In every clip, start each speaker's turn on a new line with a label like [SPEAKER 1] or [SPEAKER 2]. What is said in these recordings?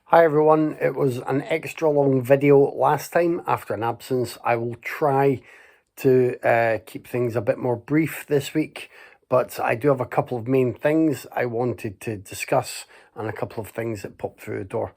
[SPEAKER 1] Hi everyone, it was an extra long video last time after an absence. I will try to keep things a bit more brief this week, but I do have a couple of main things I wanted to discuss and a couple of things that popped through the door.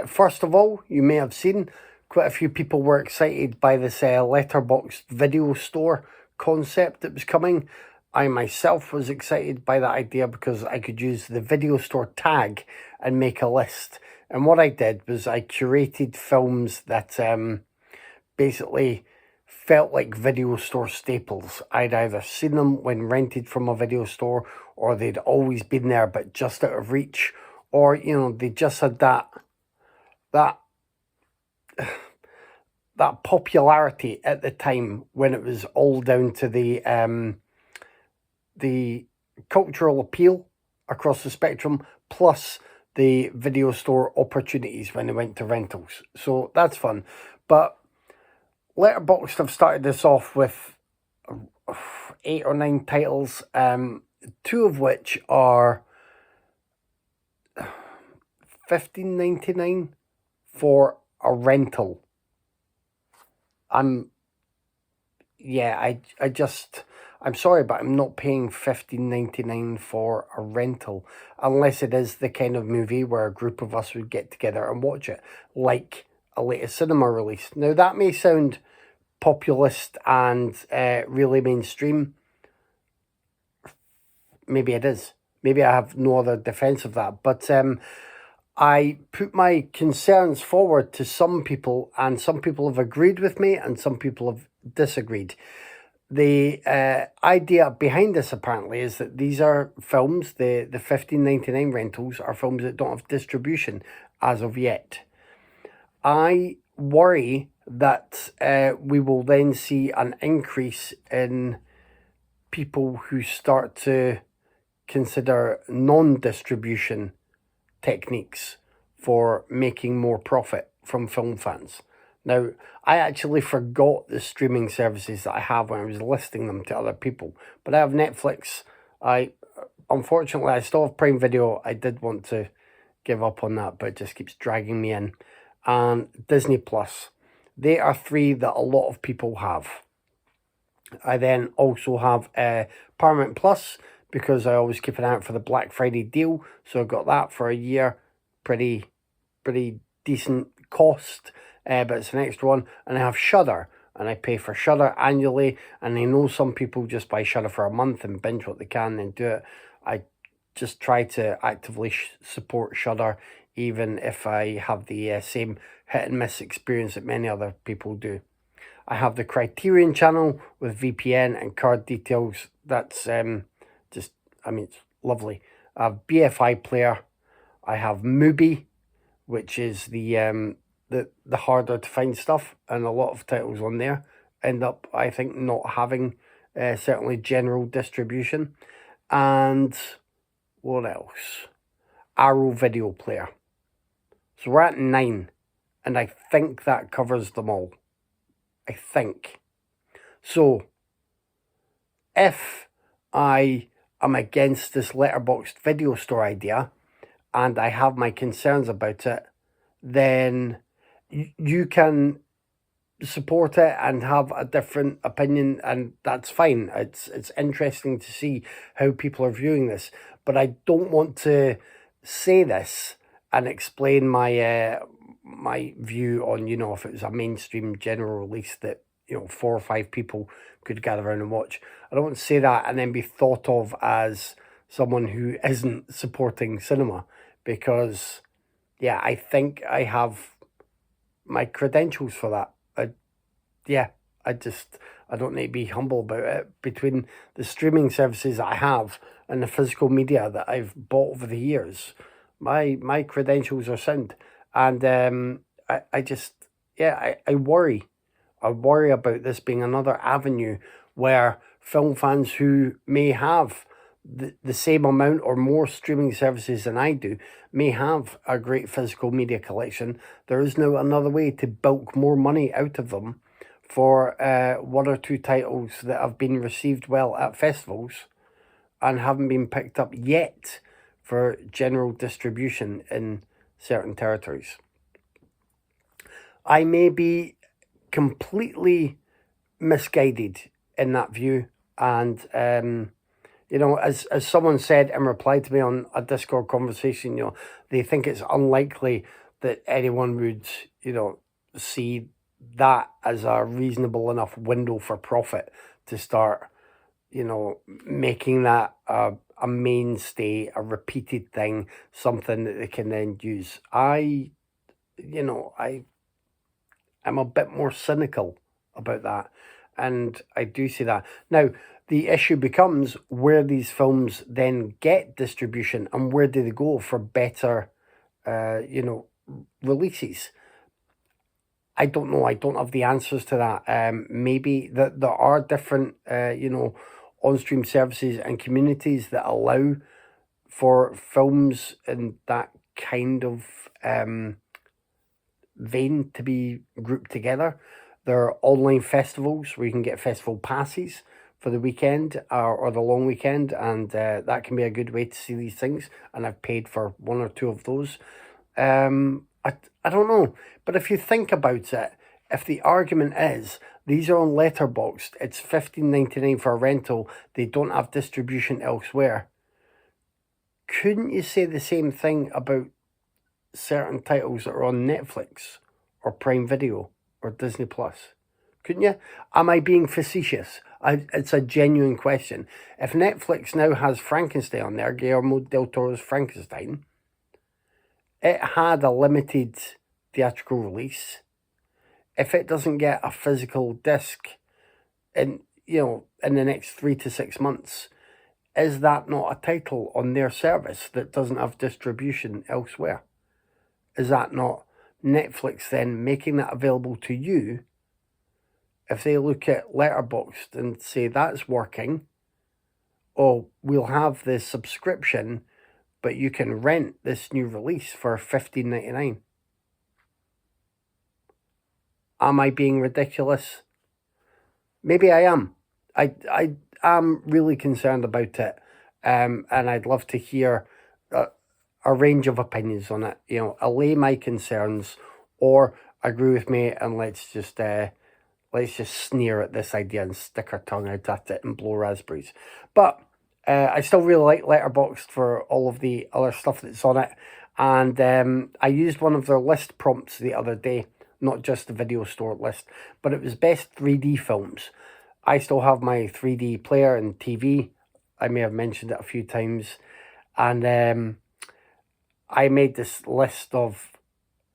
[SPEAKER 1] First of all, you may have seen quite a few people were excited by this Letterboxd video store concept that was coming. I myself was excited by that idea because I could use the video store tag and make a list. And what I did was I curated films that basically felt like video store staples. I'd either seen them when rented from a video store, or they'd always been there but just out of reach, or they just had that popularity at the time when it was all down to the cultural appeal across the spectrum, plus the video store opportunities when they went to rentals. So that's fun. But Letterboxd have started this off with 8 or 9 titles, 2 of which are $15.99 for a rental. I'm sorry, but I'm not paying $15.99 for a rental unless it is the kind of movie where a group of us would get together and watch it, like a latest cinema release. Now, that may sound populist and really mainstream. Maybe it is. Maybe I have no other defense of that. But I put my concerns forward to some people, and some people have agreed with me and some people have disagreed. The idea behind this apparently is that these are films, the $15.99 rentals are films that don't have distribution as of yet. I worry that we will then see an increase in people who start to consider non-distribution techniques for making more profit from film fans. Now, I actually forgot the streaming services that I have when I was listing them to other people, but I have Netflix. Unfortunately, I still have Prime Video. I did want to give up on that, but it just keeps dragging me in. And Disney Plus. They are 3 that a lot of people have. I then also have Paramount Plus, because I always keep an eye out for the Black Friday deal. So I got that for a year, pretty decent cost, but it's an extra one. And I have Shudder, and I pay for Shudder annually. And I know some people just buy Shudder for a month and binge what they can and do it. I just try to actively support Shudder, even if I have the same hit and miss experience that many other people do. I have the Criterion channel with VPN and card details. That's it's lovely. I have BFI Player. I have Mubi, which is the harder to find stuff, and a lot of titles on there end up, I think, not having certainly general distribution. And what else? Arrow Video Player. So we're at 9, and I think that covers them all. I think. So, if I am against this Letterboxd video store idea, and I have my concerns about it, then you can support it and have a different opinion, and that's fine. It's interesting to see how people are viewing this, but I don't want to say this and explain my my view on, if it was a mainstream general release that 4 or 5 people could gather around and watch. I don't want to say that and then be thought of as someone who isn't supporting cinema, because I think I have my credentials for that. I don't need to be humble about it. Between the streaming services I have and the physical media that I've bought over the years, my credentials are sound. And I worry. I worry about this being another avenue where film fans who may have the same amount or more streaming services than I do may have a great physical media collection. There is now another way to bulk more money out of them for 1 or 2 titles that have been received well at festivals and haven't been picked up yet for general distribution in certain territories. I may be completely misguided in that view, and as someone said in reply to me on a Discord conversation, they think it's unlikely that anyone would, see that as a reasonable enough window for profit to start, making that a mainstay, a repeated thing, something that they can then use. I'm a bit more cynical about that, and I do see that. Now, the issue becomes where these films then get distribution and where do they go for better, releases. I don't know. I don't have the answers to that. Maybe that there are different, on-stream services and communities that allow for films in that kind of vein to be grouped together. There are online festivals where you can get festival passes for the weekend or the long weekend, and that can be a good way to see these things. And I've paid for one or two of those. I don't know, but if you think about it, if the argument is these are on Letterboxd, it's $15.99 for a rental, they don't have distribution elsewhere. Couldn't you say the same thing about certain titles that are on Netflix or Prime Video or Disney Plus? Couldn't you? Am I being facetious? It's a genuine question. If Netflix now has Frankenstein on there, Guillermo del Toro's Frankenstein, it had a limited theatrical release. If it doesn't get a physical disc in the next 3 to 6 months, is that not a title on their service that doesn't have distribution elsewhere? Is that not Netflix then making that available to you? If they look at Letterboxd and say that's working, we'll have this subscription, but you can rent this new release for $15.99. Am I being ridiculous? Maybe I am. I am really concerned about it, and I'd love to hear a range of opinions on it. Allay my concerns, or agree with me, and let's just sneer at this idea and stick our tongue out at it and blow raspberries. But I still really like Letterboxd for all of the other stuff that's on it, and I used one of their list prompts the other day. Not just the video store list, but it was best 3D films. I still have my 3D player and TV. I may have mentioned it a few times. And I made this list of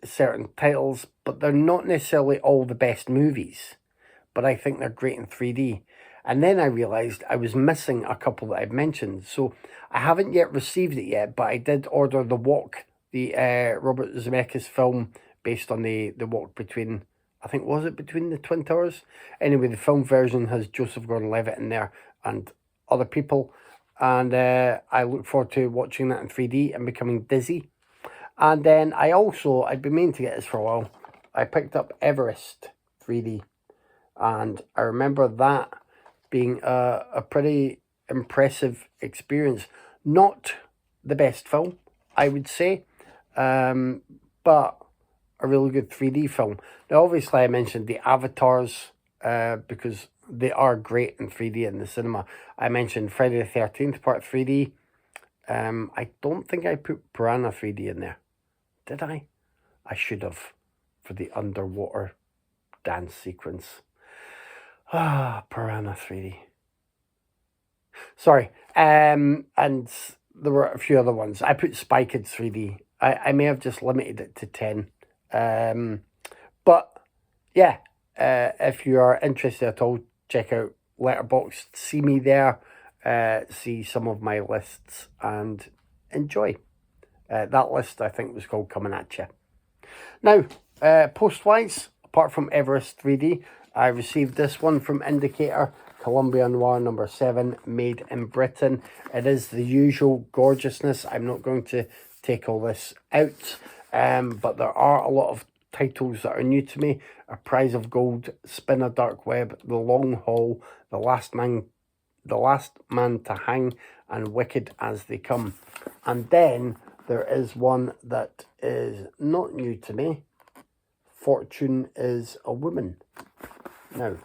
[SPEAKER 1] certain titles, but they're not necessarily all the best movies. But I think they're great in 3D. And then I realised I was missing a couple that I've mentioned. So I haven't yet received it yet, but I did order The Walk, the Robert Zemeckis film, based on the walk between, I think, was it between the Twin Towers? Anyway, the film version has Joseph Gordon-Levitt in there and other people. And I look forward to watching that in 3D and becoming dizzy. And then I'd been meaning to get this for a while. I picked up Everest 3D. And I remember that being a pretty impressive experience. Not the best film, I would say. But a really good 3D film. Now, obviously, I mentioned the Avatars because they are great in 3D in the cinema. I mentioned Friday the 13th Part 3D. I don't think I put Piranha 3D in there. Did I? I should have, for the underwater dance sequence. Piranha 3D. Sorry. And there were a few other ones. I put Spy Kids 3D. I may have just limited it to 10. But yeah, if you are interested at all, check out Letterboxd, see me there, see some of my lists and enjoy. That list I think was called Coming At Ya. Now, post-wise, apart from Everest 3D, I received this one from Indicator, Columbia Noir number 7, made in Britain. It is the usual gorgeousness. I'm not going to take all this out. But there are a lot of titles that are new to me. A Prize of Gold, Spin a Dark Web, The Long Haul, The Last Man to Hang, and Wicked as They Come. And then there is one that is not new to me. Fortune is a Woman. Now,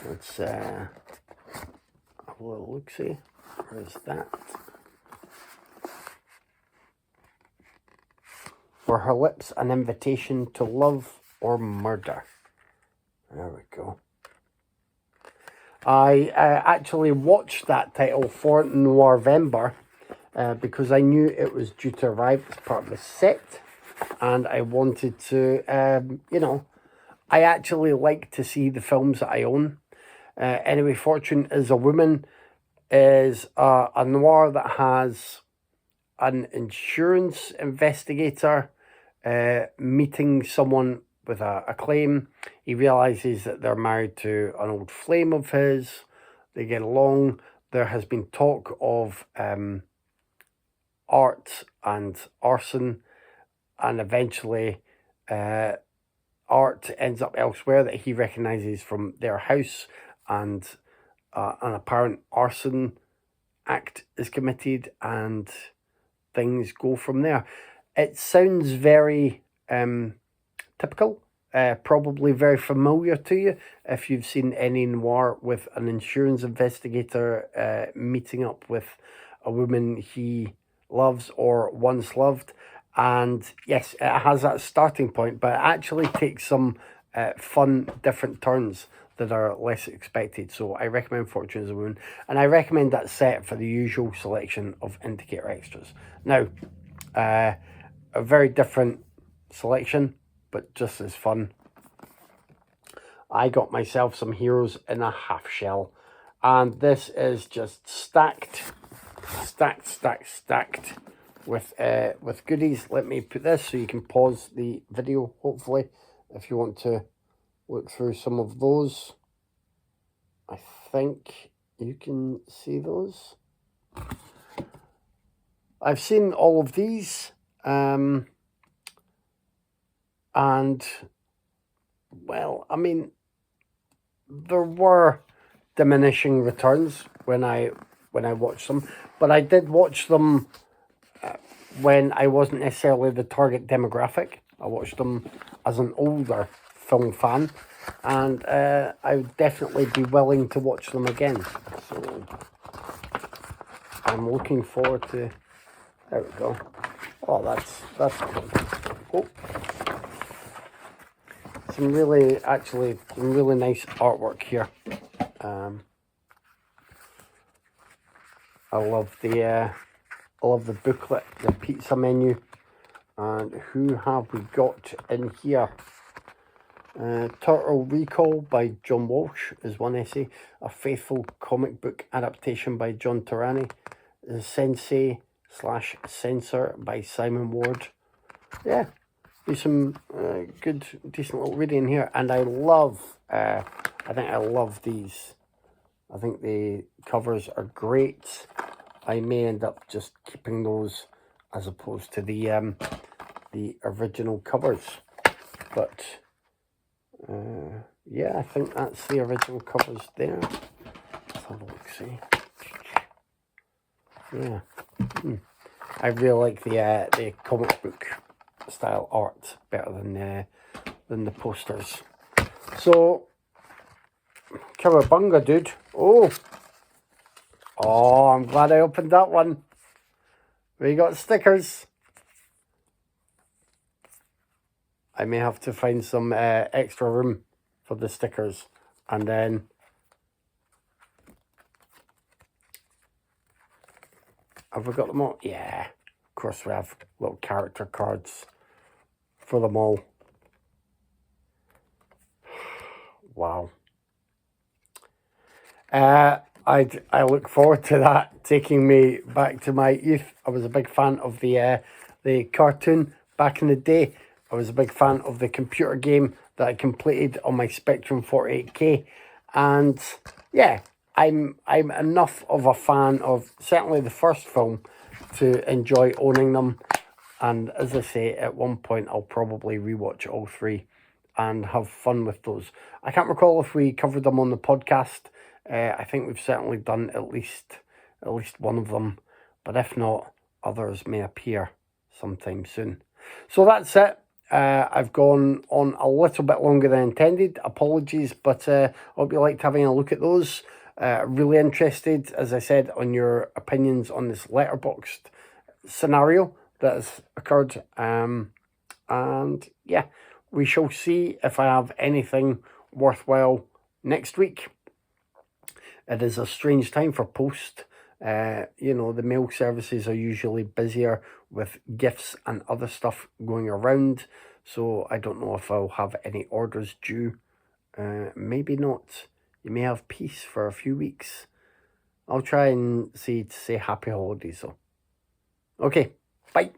[SPEAKER 1] let's have a little look-see. Where's that? For her lips, an invitation to love or murder. There we go. I actually watched that title for Noirvember because I knew it was due to arrive as part of the set, and I wanted to, I actually like to see the films that I own. Anyway, Fortune is a Woman is a noir that has an insurance investigator meeting someone with a claim. He realizes that they're married to an old flame of his. They get along. There has been talk of art and arson, and eventually art ends up elsewhere that he recognizes from their house, and an apparent arson act is committed, and things go from there. It sounds very typical, probably very familiar to you if you've seen any noir with an insurance investigator meeting up with a woman he loves or once loved. And yes, it has that starting point, but it actually takes some fun, different turns that are less expected. So I recommend Fortune is a Woman, and I recommend that set for the usual selection of indicator extras. Now, a very different selection, but just as fun. I got myself some Heroes in a Half Shell, and this is just stacked with goodies. Let me put this so you can pause the video, hopefully, if you want to look through some of those. I think you can see those. I've seen all of these, and, well, I mean, there were diminishing returns when I watched them, but I did watch them when I wasn't necessarily the target demographic. I watched them as an older film fan, and I would definitely be willing to watch them again. So I'm looking forward to. There we go. Oh, that's cool. Oh. Some really nice artwork here. I love the booklet, the pizza menu, and who have we got in here? Turtle Recall by John Walsh is one essay. A Faithful Comic Book Adaptation by John Turani. Sensei/Censor by Simon Ward. Yeah, there's some good, decent little reading here, and I love. I think I love these. I think the covers are great. I may end up just keeping those as opposed to the original covers, but yeah, I think that's the original covers there. Let's have a look, see. Yeah, I really like the comic book style art better than the posters. So, Cowabunga, dude. Oh, I'm glad I opened that one. We got stickers. I may have to find some extra room for the stickers, and then have we got them all? Yeah, of course we have little character cards for them all. Wow. I look forward to that taking me back to my youth. I was a big fan of the cartoon back in the day. I was a big fan of the computer game that I completed on my Spectrum 48K, and yeah, I'm enough of a fan of certainly the first film to enjoy owning them. And as I say, at one point I'll probably rewatch all three and have fun with those. I can't recall if we covered them on the podcast. I think we've certainly done at least one of them, but if not, others may appear sometime soon. So that's it. I've gone on a little bit longer than intended. Apologies, but I hope you liked having a look at those. Really interested, as I said, on your opinions on this Letterboxd scenario that has occurred. And yeah, we shall see if I have anything worthwhile next week. It is a strange time for post. The mail services are usually busier with gifts and other stuff going around. So I don't know if I'll have any orders due. Maybe not. You may have peace for a few weeks. I'll try and say happy holidays though. Okay, bye.